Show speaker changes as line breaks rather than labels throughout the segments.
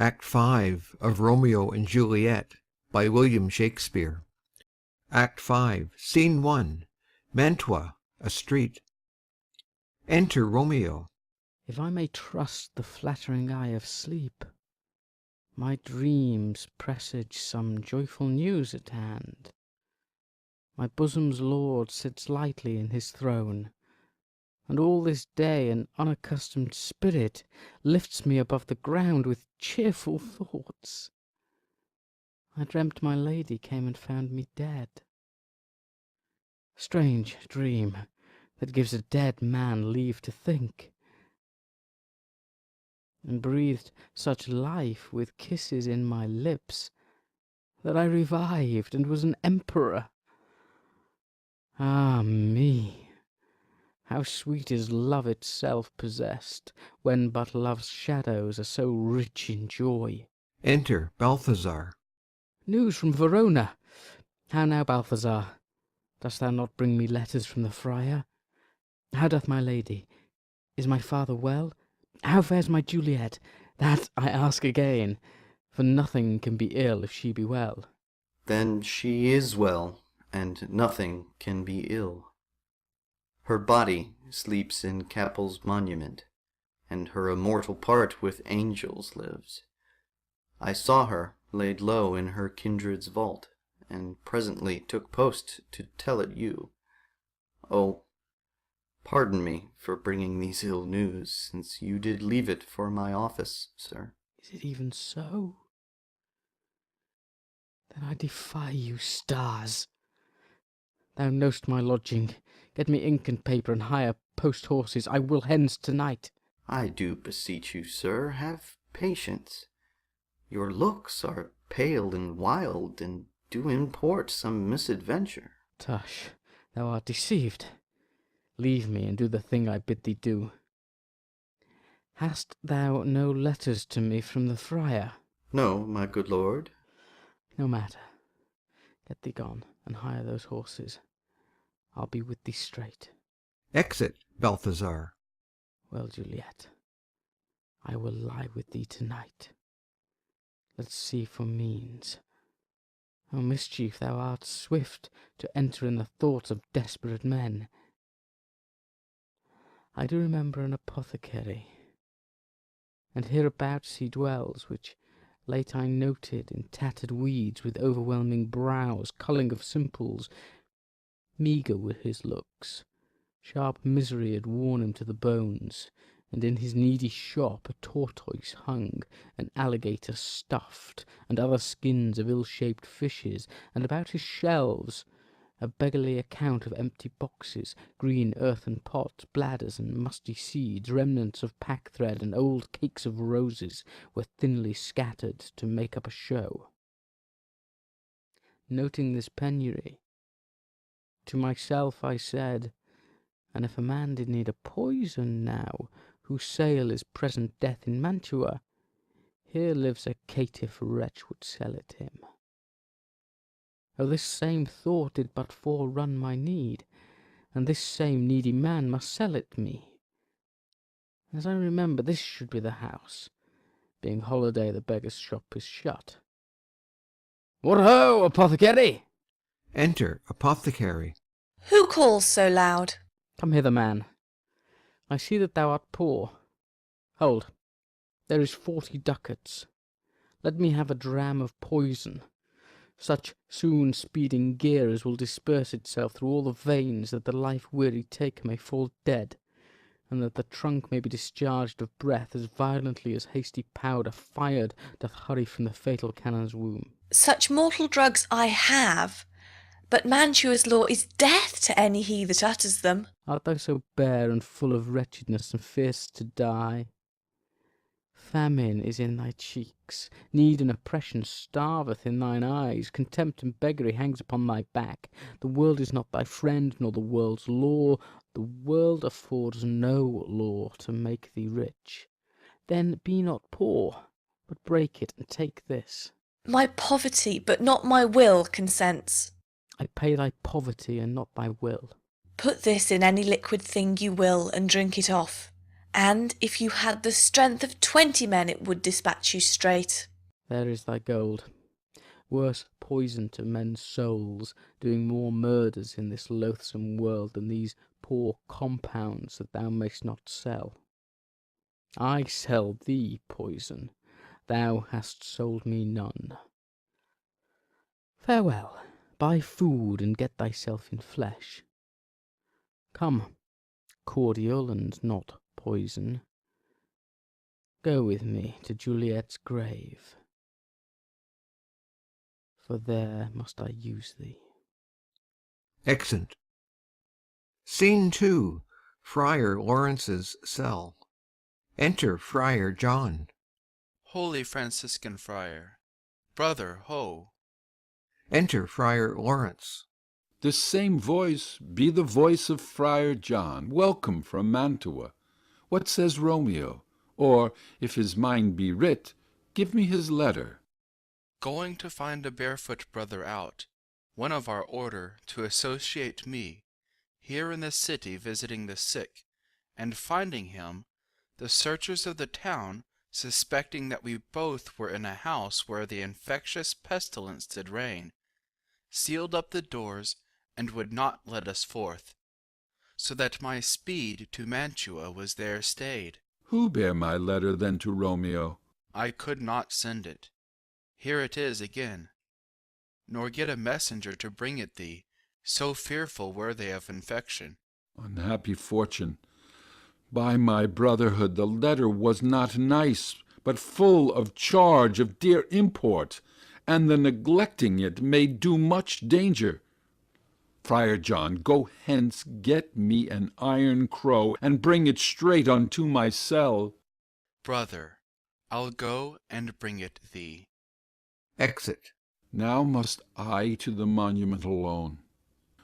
Act 5 of Romeo and Juliet by William Shakespeare. Act 5, Scene 1. Mantua, a street. Enter Romeo.
If I may trust the flattering eye of sleep, my dreams presage some joyful news at hand. My bosom's lord sits lightly in his throne, and all this day an unaccustomed spirit lifts me above the ground with cheerful thoughts. I dreamt my lady came and found me dead. Strange dream that gives a dead man leave to think, and breathed such life with kisses in my lips that I revived and was an emperor. Ah me! How sweet is love itself possessed, when but love's shadows are so rich in joy.
Enter Balthazar.
News from Verona. How now, Balthazar? Dost thou not bring me letters from the friar? How doth my lady? Is my father well? How fares my Juliet? That I ask again, for nothing can be ill if she be well.
Then she is well, and nothing can be ill. Her body sleeps in Capel's monument, and her immortal part with angels lives. I saw her laid low in her kindred's vault, and presently took post to tell it you. Oh, pardon me for bringing these ill news, since you did leave it for my office, sir.
Is it even so? Then I defy you, stars. Thou know'st my lodging. Get me ink and paper, and hire post-horses. I will hence tonight.
I do beseech you, sir, have patience. Your looks are pale and wild, and do import some misadventure.
Tush, thou art deceived. Leave me, and do the thing I bid thee do. Hast thou no letters to me from the friar?
No, my good lord.
No matter. Get thee gone, and hire those horses. I'll be with thee straight.
Exit Balthazar.
Well, Juliet, I will lie with thee tonight. Let's see for means. O mischief, thou art swift to enter in the thoughts of desperate men. I do remember an apothecary, and hereabouts he dwells, which late I noted in tattered weeds, with overwhelming brows, culling of simples. Meagre were his looks, sharp misery had worn him to the bones, and in his needy shop a tortoise hung, an alligator stuffed, and other skins of ill-shaped fishes, and about his shelves a beggarly account of empty boxes, green earthen pots, bladders and musty seeds, remnants of pack-thread, and old cakes of roses were thinly scattered to make up a show. Noting this penury, to myself I said, and if a man did need a poison now, whose sale is present death in Mantua, here lives a caitiff wretch would sell it him. Oh, this same thought did but forerun my need, and this same needy man must sell it me. As I remember, this should be the house. Being holiday, the beggar's shop is shut. What ho, apothecary!
Enter Apothecary.
Who calls so loud?
Come hither, man. I see that thou art poor. Hold, there is 40 ducats. Let me have a dram of poison, such soon speeding gear as will disperse itself through all the veins, that the life-weary taker may fall dead, and that the trunk may be discharged of breath as violently as hasty powder fired doth hurry from the fatal cannon's womb.
Such mortal drugs I have, but Mantua's law is death to any he that utters them.
Art thou so bare and full of wretchedness, and fear'st to die? Famine is in thy cheeks, need and oppression starveth in thine eyes, contempt and beggary hangs upon thy back. The world is not thy friend, nor the world's law. The world affords no law to make thee rich. Then be not poor, but break it, and take this.
My poverty, but not my will, consents.
I pay thy poverty, and not thy will.
Put this in any liquid thing you will, and drink it off, and if you had the strength of 20 men, it would dispatch you straight.
There is thy gold. Worse poison to men's souls, doing more murders in this loathsome world than these poor compounds that thou mayst not sell. I sell thee poison, thou hast sold me none. Farewell, buy food and get thyself in flesh. Come, cordial and not poison, go with me to Juliet's grave, for there must I use thee.
Exit. Scene 2. Friar Lawrence's cell. Enter Friar John.
Holy Franciscan friar, brother, ho!
Enter Friar Lawrence.
This same voice be the voice of Friar John, welcome from Mantua. What says Romeo? Or, if his mind be writ, give me his letter.
Going to find a barefoot brother out, one of our order, to associate me, here in the city visiting the sick, and finding him, the searchers of the town, suspecting that we both were in a house where the infectious pestilence did reign, sealed up the doors, and would not let us forth, so that my speed to Mantua was there stayed.
Who bare my letter then to Romeo?
I could not send it. Here it is again. Nor get a messenger to bring it thee, so fearful were they of infection.
Unhappy fortune! By my brotherhood, the letter was not nice, but full of charge of dear import, and the neglecting it may do much danger. Friar John, go hence, get me an iron crow, and bring it straight unto my cell.
Brother, I'll go and bring it thee.
Exit.
Now must I to the monument alone.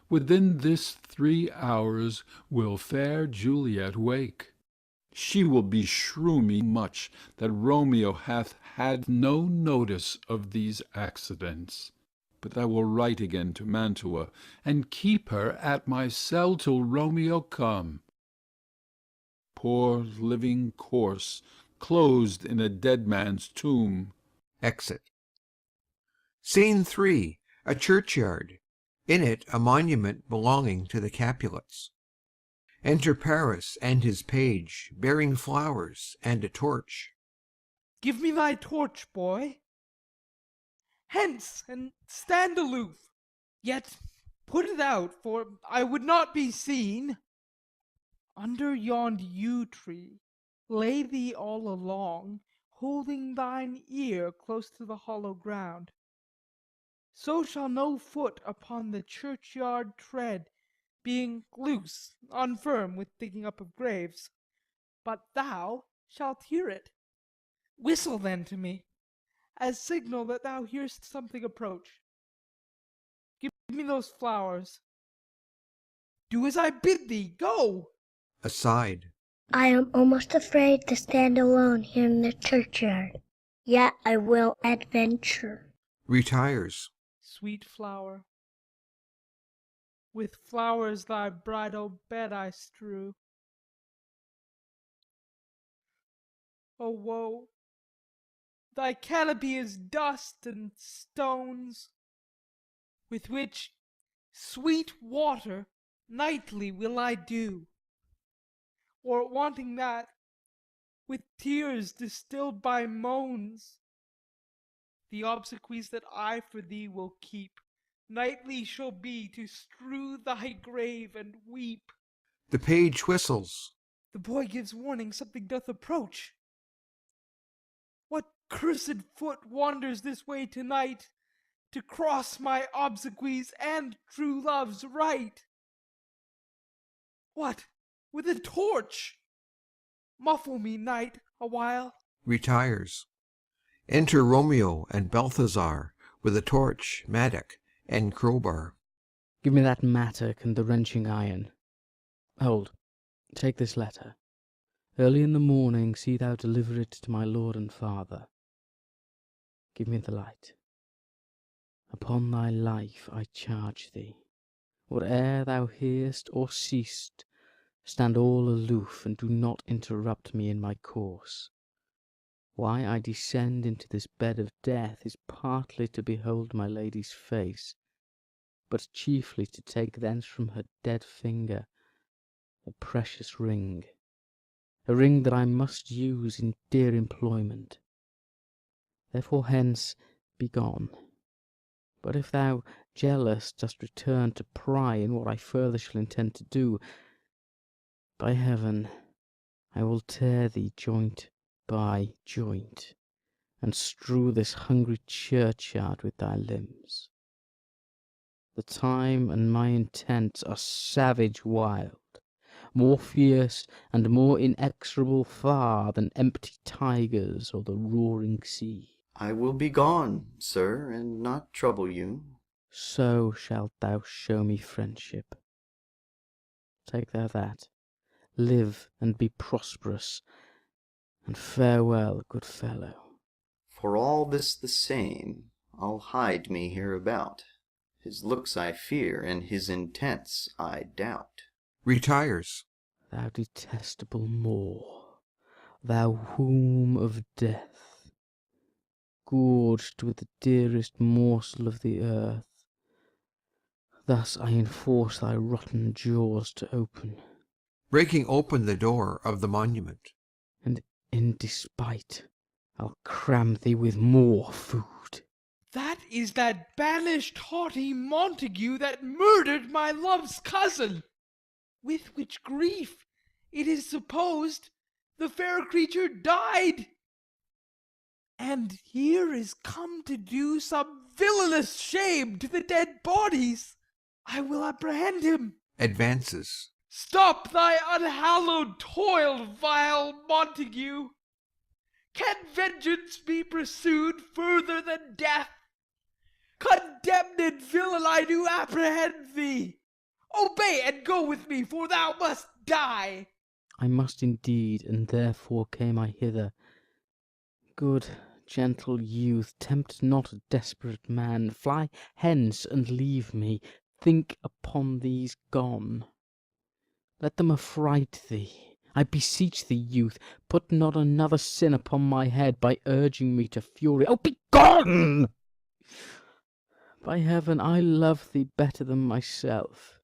Within this 3 hours will fair Juliet wake. She will beshrew me much that Romeo hath had no notice of these accidents. But I will write again to Mantua, and keep her at my cell till Romeo come. Poor living corse, closed in a dead man's tomb.
Exit. Scene 3. A churchyard. In it a monument belonging to the Capulets. Enter Paris and his page, bearing flowers and a torch.
Give me thy torch, boy. Hence, and stand aloof. Yet put it out, for I would not be seen. Under yond yew tree, lay thee all along, holding thine ear close to the hollow ground. So shall no foot upon the churchyard tread, being loose, unfirm with digging up of graves. But thou shalt hear it. Whistle then to me, as signal that thou hear'st something approach. Give me those flowers. Do as I bid thee, go!
Aside.
I am almost afraid to stand alone here in the churchyard, yet I will adventure.
Retires.
Sweet flower, with flowers thy bridal bed I strew. O woe! Thy canopy is dust and stones, with which sweet water nightly will I dew, or wanting that, with tears distilled by moans. The obsequies that I for thee will keep nightly shall be to strew thy grave and weep.
The page whistles.
The boy gives warning something doth approach. What cursed foot wanders this way tonight, to cross my obsequies and true love's right? What, with a torch? Muffle me, knight, awhile.
Retires. Enter Romeo and Balthazar with a torch, mattock, and crowbar.
Give me that mattock and the wrenching iron. Hold, take this letter. Early in the morning see thou deliver it to my lord and father. Give me the light. Upon thy life I charge thee, whate'er thou hear'st or seest, Stand all aloof, and do not interrupt me in my course. Why I descend into this bed of death is partly to behold my lady's face, but chiefly to take thence from her dead finger a precious ring, a ring that I must use in dear employment. Therefore hence, be gone. But if thou, jealous, dost return to pry in what I further shall intend to do, by heaven, I will tear thee joint by joint, and strew this hungry churchyard with thy limbs. The time and my intents are savage wild, more fierce and more inexorable far than empty tigers or the roaring sea.
I will be gone, sir, and not trouble you.
So shalt thou show me friendship. Take thou that. Live and be prosperous, and farewell, good fellow.
For all this the same, I'll hide me hereabout. His looks I fear, and his intents I doubt.
Retires.
Thou detestable Moor, thou womb of death, gorged with the dearest morsel of the earth, thus I enforce thy rotten jaws to open,
Breaking open the door of the monument.
and in despite I'll cram thee with more food.
That is that banished haughty Montague that murdered my love's cousin, with which grief, it is supposed, the fair creature died. And here is come to do some villainous shame to the dead bodies. I will apprehend him.
Advances.
Stop thy unhallowed toil, vile Montague. Can vengeance be pursued further than death? Condemned villain, I do apprehend thee. Obey and go with me, for thou must die.
I must indeed, and therefore came I hither. Good, gentle youth, tempt not a desperate man. Fly hence and leave me. Think upon these gone. Let them affright thee. I beseech thee, youth, put not another sin upon my head by urging me to fury. Oh, be gone! By heaven, I love thee better than myself,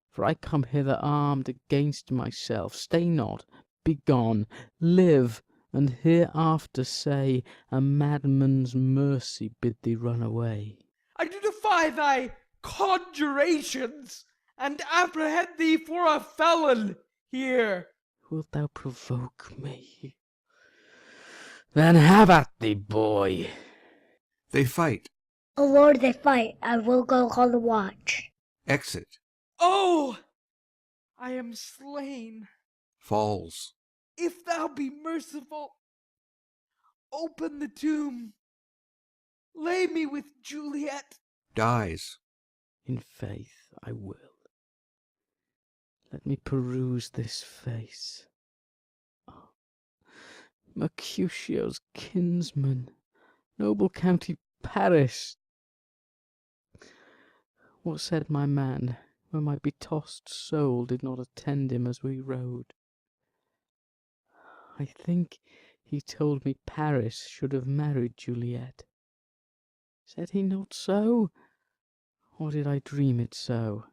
for I come hither armed against myself. Stay not, be gone, live, and hereafter say, a madman's mercy bid thee run away.
I do defy thy conjurations, and apprehend thee for a felon here.
Wilt thou provoke me? Then have at thee, boy.
They fight.
O Lord, they fight. I will go call the watch.
Exit.
Oh, I am slain.
Falls.
If thou be merciful, open the tomb. Lay me with Juliet.
Dies.
In faith I will. Let me peruse this face. Oh, Mercutio's kinsman, noble county Paris. What said my man when my betossed soul did not attend him as we rode? I think he told me Paris should have married Juliet. Said he not so? Or did I dream it so?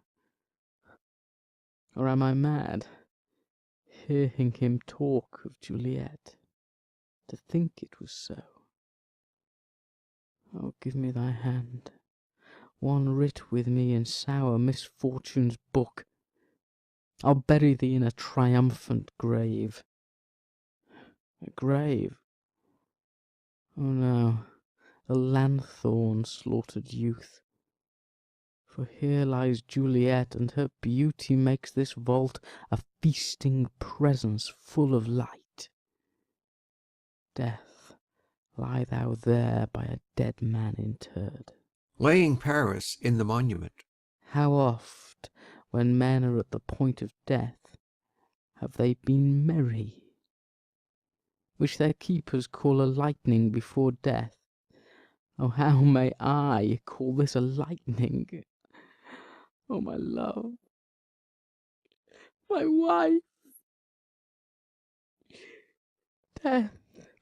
Or am I mad, hearing him talk of Juliet, to think it was so? Oh, give me thy hand, one writ with me in sour misfortune's book. I'll bury thee in a triumphant grave. A grave? Oh no, a lanthorn slaughtered youth. For here lies Juliet, and her beauty makes this vault a feasting presence full of light. Death, lie thou there by a dead man interred.
Laying Paris in the monument.
How oft, when men are at the point of death, have they been merry, which their keepers call a lightning before death? Oh, how may I call this a lightning? Oh, my love, my wife, Death,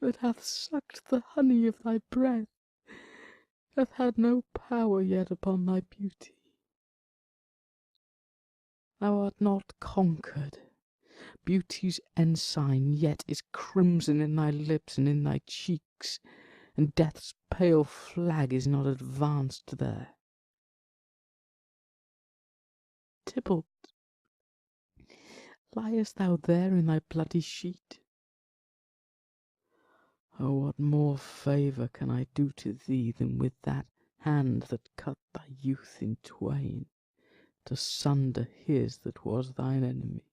that hath sucked the honey of thy breath, hath had no power yet upon thy beauty. Thou art not conquered. Beauty's ensign yet is crimson in thy lips and in thy cheeks, and death's pale flag is not advanced there. Tybalt, liest thou there in thy bloody sheet? Oh, what more favour can I do to thee than with that hand that cut thy youth in twain, to sunder his that was thine enemy?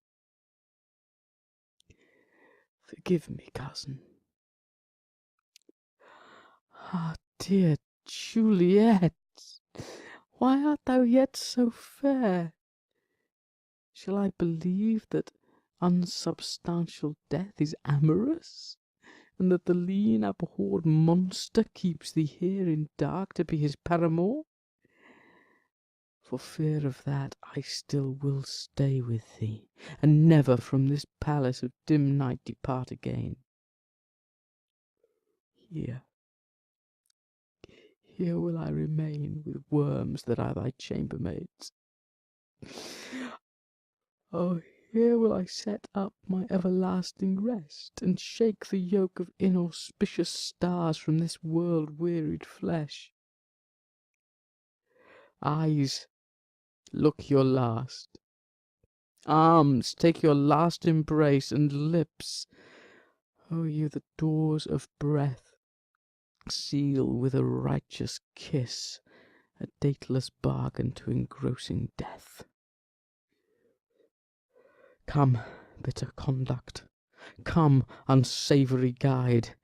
Forgive me, cousin. Ah, dear Juliet, why art thou yet so fair? Shall I believe that unsubstantial death is amorous, and that the lean abhorred monster keeps thee here in dark to be his paramour? For fear of that, I still will stay with thee, and never from this palace of dim night depart again. Here will I remain with worms that are thy chambermaids. Oh, here will I set up my everlasting rest, and shake the yoke of inauspicious stars from this world-wearied flesh. Eyes, look your last. Arms, take your last embrace, and lips, O you the doors of breath, seal with a righteous kiss a dateless bargain to engrossing death. Come, bitter conduct, come, unsavoury guide,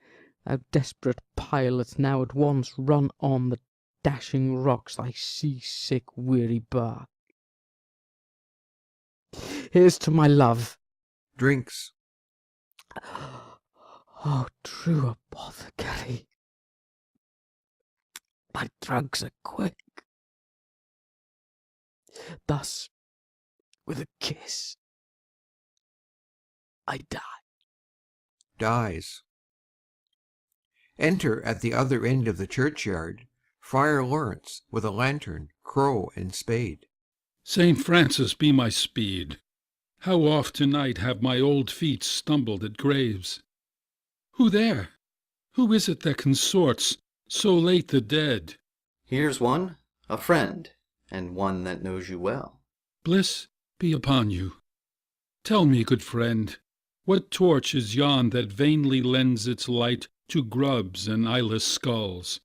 thou desperate pilot, now at once run on the dashing rocks thy sea-sick weary bark. Here's to my love.
Drinks.
Oh, true apothecary, thy drugs are quick. Thus, with a kiss, I die.
Dies. Enter at the other end of the churchyard Friar Lawrence with a lantern, crow, and spade.
St. Francis be my speed! How oft tonight have my old feet stumbled at graves! Who there? Who is it that consorts so late the dead?
Here's one, a friend, and one that knows you well.
Bliss be upon you. Tell me, good friend, what torch is yon that vainly lends its light to grubs and eyeless skulls?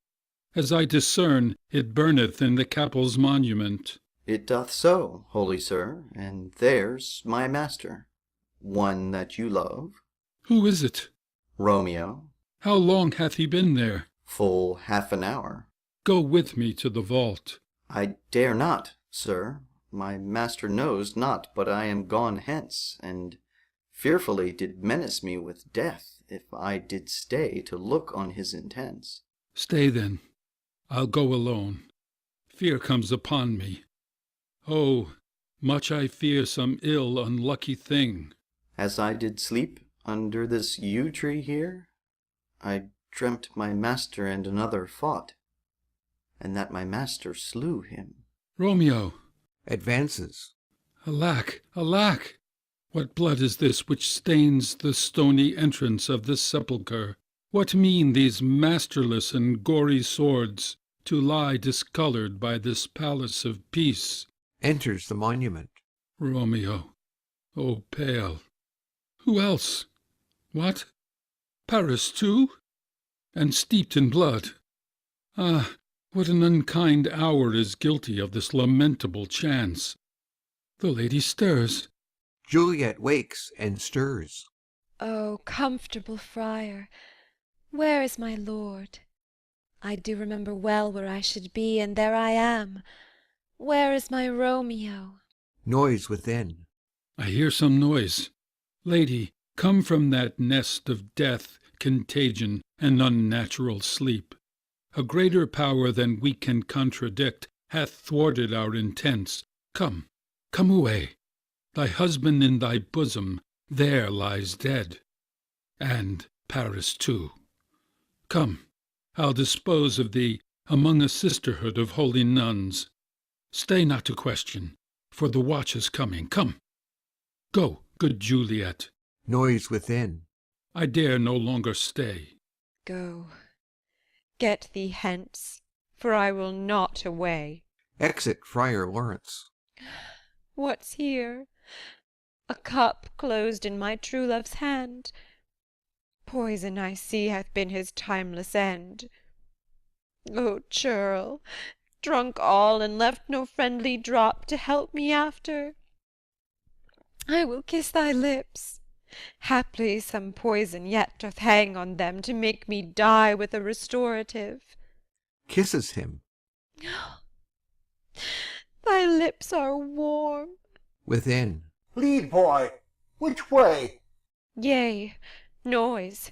As I discern, it burneth in the capel's monument.
It doth so, holy sir, and there's my master, one that you love.
Who is it?
Romeo.
How long hath he been there?
Full half an hour.
Go with me to the vault.
I dare not, sir. My master knows not but I am gone hence, and fearfully did menace me with death if I did stay to look on his intents.
Stay then. I'll go alone. Fear comes upon me. Oh, much I fear some ill unlucky thing.
As I did sleep under this yew tree here, I dreamt my master and another fought, and that my master slew him.
Romeo!
Advances.
Alack, alack! What blood is this which stains the stony entrance of this sepulchre? What mean these masterless and gory swords to lie discoloured by this palace of peace?
Enters the monument.
Romeo, oh pale! Who else? What? Paris too? And steeped in blood? Ah, what an unkind hour is guilty of this lamentable chance! The lady stirs.
Juliet wakes and stirs.
O comfortable friar, where is my lord? I do remember well where I should be, and there I am. Where is my Romeo?
Noise within.
I hear some noise. Lady, come from that nest of death, contagion, and unnatural sleep. A greater power than we can contradict hath thwarted our intents. Come, come away. Thy husband in thy bosom there lies dead. And Paris too. Come, I'll dispose of thee among a sisterhood of holy nuns. Stay not to question, for the watch is coming. Come, go, good Juliet.
Noise within.
I dare no longer stay.
Go, get thee hence, for I will not away.
Exit Friar Lawrence.
What's here? A cup closed in my true love's hand. Poison, I see, hath been his timeless end. O churl, drunk all, and left no friendly drop to help me after. I will kiss thy lips. Haply some poison yet doth hang on them to make me die with a restorative.
Kisses him.
Thy lips are warm.
Within.
Lead, boy. Which way?
Yea, noise.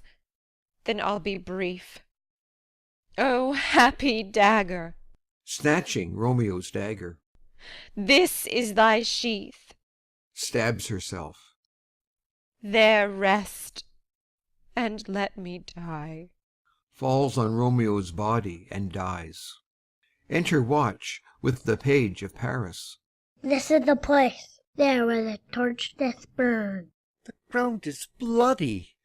Then I'll be brief. O happy dagger!
Snatching Romeo's dagger.
This is thy sheath.
Stabs herself.
There rest, and let me die.
Falls on Romeo's body and dies. Enter Watch with the page of Paris.
This is the place, there where the torch doth burn.
The ground is bloody.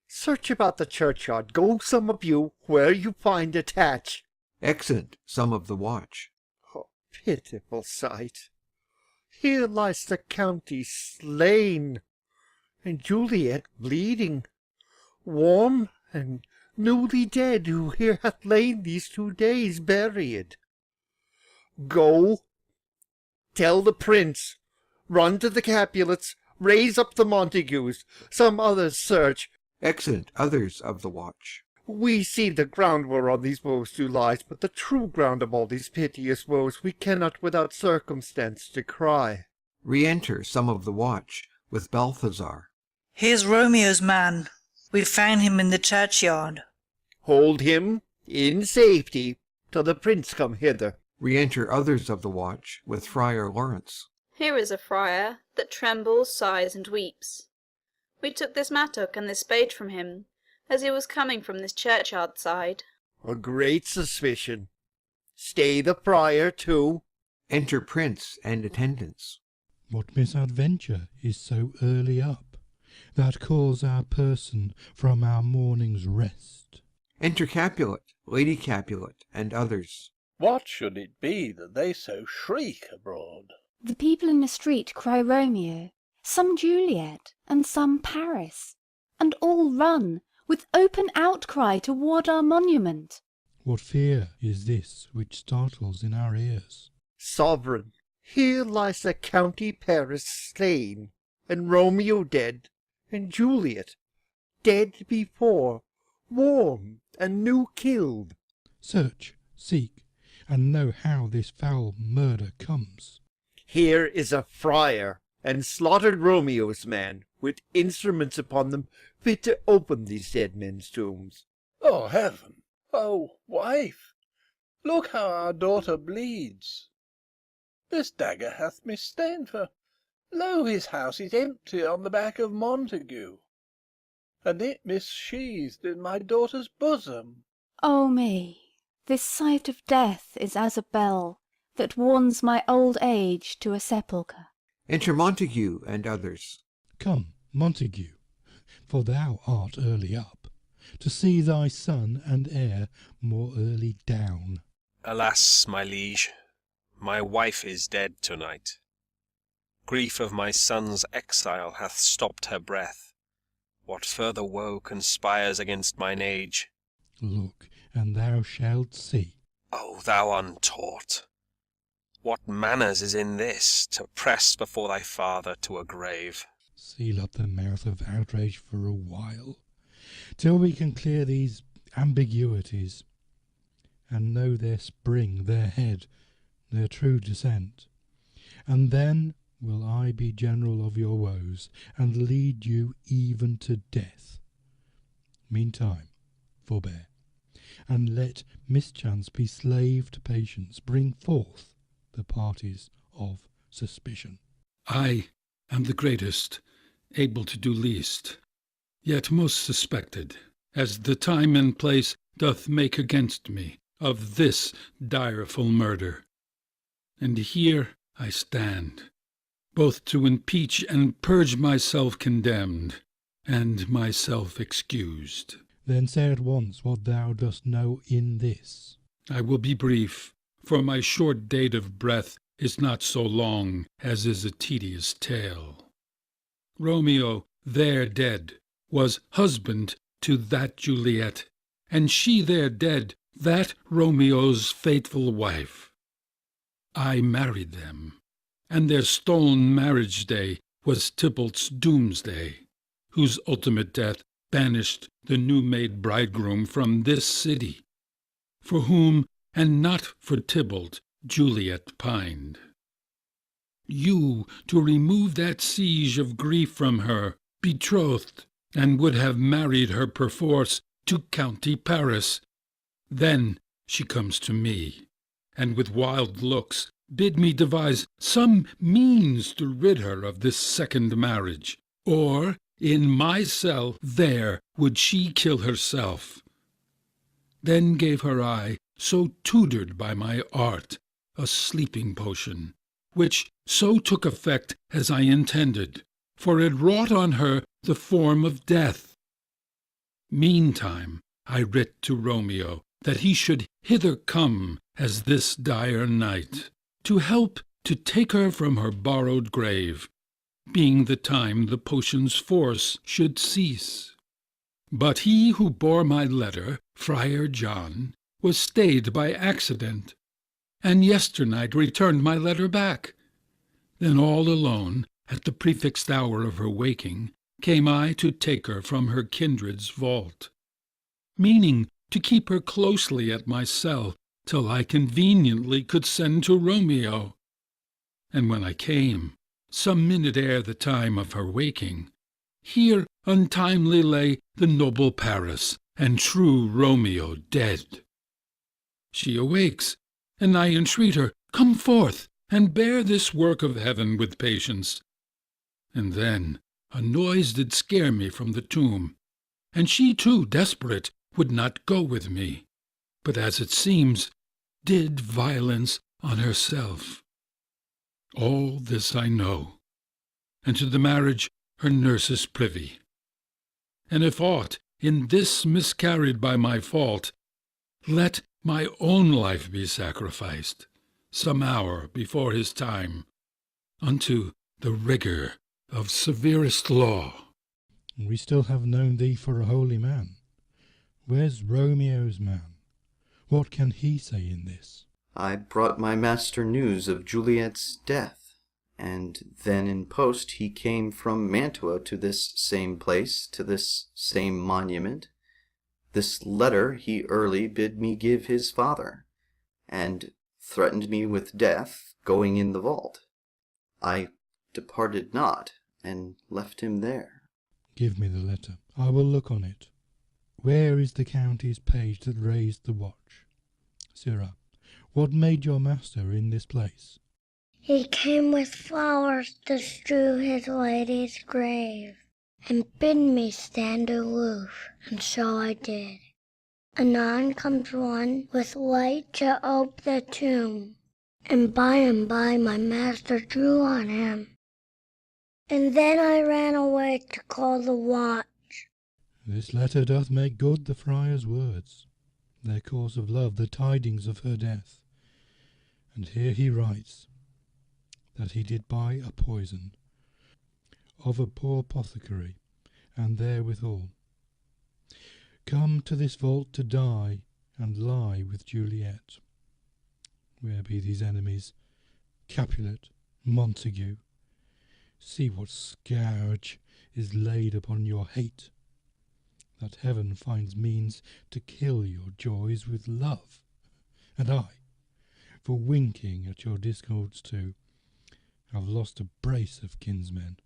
Search about the churchyard. Go, some of you, where you find attach.
Exit some of the watch.
Oh, pitiful sight. Here lies the county slain, and Juliet bleeding, warm and newly dead, who here hath lain these 2 days buried. Go, tell the prince, run to the Capulets, raise up the Montagues, some others search.
Exit others of the watch.
We see the ground whereon these woes do lie, but the true ground of all these piteous woes we cannot without circumstance decry.
Re-enter some of the watch with Balthazar.
Here's Romeo's man. We found him in the churchyard.
Hold him in safety till the prince come hither.
Re-enter others of the watch with Friar Lawrence.
Here is a friar that trembles, sighs, and weeps. We took this mattock and this spade from him, as he was coming from this churchyard side.
A great suspicion. Stay the friar too.
Enter Prince and attendants.
What misadventure is so early up, that calls our person from our morning's rest?
Enter Capulet, Lady Capulet, and others.
What should it be that they so shriek abroad?
The people in the street cry Romeo, some Juliet, and some Paris, and all run with open outcry toward our monument.
What fear is this which startles in our ears?
Sovereign, here lies the county Paris slain, and Romeo dead, and Juliet dead before, warm and new killed.
Search, seek, and know how this foul murder comes.
Here is a friar, and slaughtered Romeo's man, with instruments upon them fit to open these dead men's tombs.
Oh, heaven! Oh, wife! Look how our daughter bleeds. This dagger hath misstained her. Lo, his house is empty on the back of Montague, and it missheathed in my daughter's bosom.
Oh me, this sight of death is as a bell that warns my old age to a sepulchre.
Enter Montague and others.
Come, Montague, for thou art early up, to see thy son and heir more early down.
Alas, my liege, my wife is dead to-night. Grief of my son's exile hath stopped her breath. What further woe conspires against mine age?
Look, and thou shalt see.
O thou untaught! What manners is in this, to press before thy father to a grave?
Seal up the mouth of outrage for a while, till we can clear these ambiguities, and know their spring, their head, their true descent. And then will I be general of your woes, and lead you even to death. Meantime, forbear, and let mischance be slave to patience. Bring forth the parties of suspicion.
I am the greatest, able to do least. yet most suspected, as the time and place doth make against me, of this direful murder. And here I stand, both to impeach and purge myself condemned, and myself excused.
Then say at once what thou dost know in this.
I will be brief, for my short date of breath is not so long as is a tedious tale. Romeo, there dead, was husband to that Juliet, and she there dead, that Romeo's faithful wife. I married them, and their stolen marriage day was Tybalt's doomsday, whose ultimate death banished the new-made bridegroom from this city, for whom, and not for Tybalt, Juliet pined. You, to remove that siege of grief from her, betrothed, and would have married her perforce to county Paris. Then she comes to me, and with wild looks bid me devise some means to rid her of this second marriage, or in my cell there would she kill herself. Then gave her I, so tutored by my art, a sleeping potion, which so took effect as I intended, for it wrought on her the form of death. Meantime I writ to Romeo that he should hither come as this dire night, to help to take her from her borrowed grave, being the time the potion's force should cease. But he who bore my letter, Friar John, was stayed by accident, and yesternight returned my letter back. Then all alone, at the prefixed hour of her waking, came I to take her from her kindred's vault, meaning to keep her closely at my cell till I conveniently could send to Romeo. And when I came, some minute ere the time of her waking, here untimely lay the noble Paris, and true Romeo dead. She awakes, and I entreat her, come forth, and bear this work of heaven with patience. And then a noise did scare me from the tomb, and she too, desperate, would not go with me, but as it seems, did violence on herself. All this I know, and to the marriage her nurse is privy. And if aught in this miscarried by my fault, let my own life be sacrificed, some hour before his time, unto the rigour of severest law.
We still have known thee for a holy man. Where's Romeo's man? What can he say in this?
I brought my master news of Juliet's death, and then in post he came from Mantua to this same place, to this same monument. This letter he early bid me give his father, and threatened me with death, going in the vault. I departed not, and left him there.
Give me the letter. I will look on it. Where is the county's page that raised the watch? Sirrah, what made your master in this place?
He came with flowers to strew his lady's grave, and bid me stand aloof, and so I did. Anon comes one with light to ope the tomb, and by my master drew on him. And then I ran away to call the watch.
This letter doth make good the friar's words, their course of love, the tidings of her death. And here he writes, that he did buy a poison of a poor apothecary, and therewithal come to this vault to die, and lie with Juliet. Where be these enemies, Capulet, Montague? See what scourge is laid upon your hate, that heaven finds means to kill your joys with love, and I, for winking at your discords too, have lost a brace of kinsmen.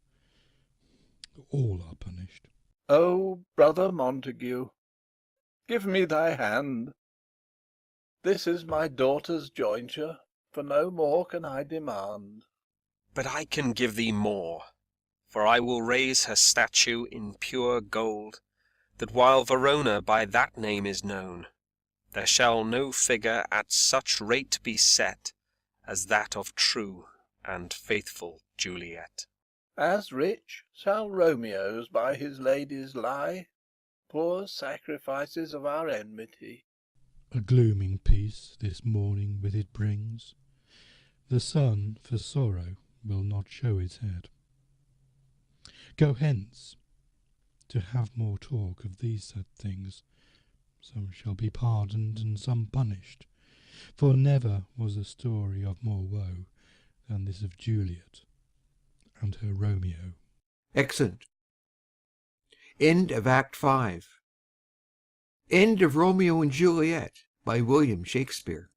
All are punished.
O brother Montague, give me thy hand. This is my daughter's jointure, for no more can I demand.
But I can give thee more, For I will raise her statue in pure gold, that while Verona by that name is known, there shall no figure at such rate be set as that of true and faithful Juliet.
As rich shall Romeo's by his ladies lie, poor sacrifices of our enmity.
A glooming peace this morning with it brings. The sun for sorrow will not show its head. Go hence, to have more talk of these sad things. Some shall be pardoned and some punished, for never was a story of more woe than this of Juliet and her Romeo.
Exeunt. End of Act 5. End of Romeo and Juliet by William Shakespeare.